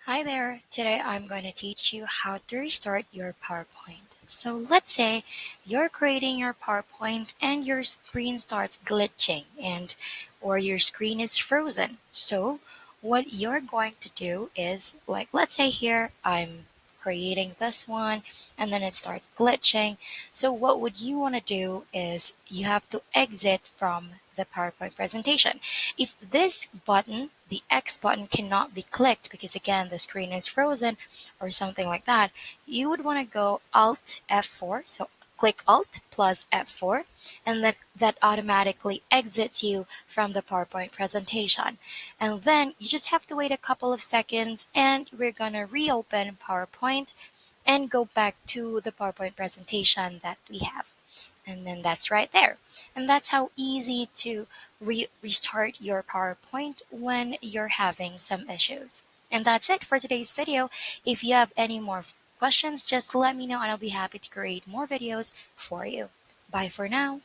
Hi there. Today I'm going to teach you how to restart your PowerPoint. So let's say you're creating your PowerPoint and your screen starts glitching and or your screen is frozen. So what you're going to do is like let's say here I'm creating this one and then it starts glitching. So what would you want to do is you have to exit from the PowerPoint presentation. If this button, the X button, cannot be clicked because again the screen is frozen or something like that, you would want to go Alt F4. So click Alt plus F4 and that automatically exits you from the PowerPoint presentation. And then you just have to wait a couple of seconds and we're gonna reopen PowerPoint and go back to the PowerPoint presentation that we have. And then that's right there. And that's how easy to restart your PowerPoint when you're having some issues. And that's it for today's video. If you have any more questions, just let me know and I'll be happy to create more videos for you. Bye for now.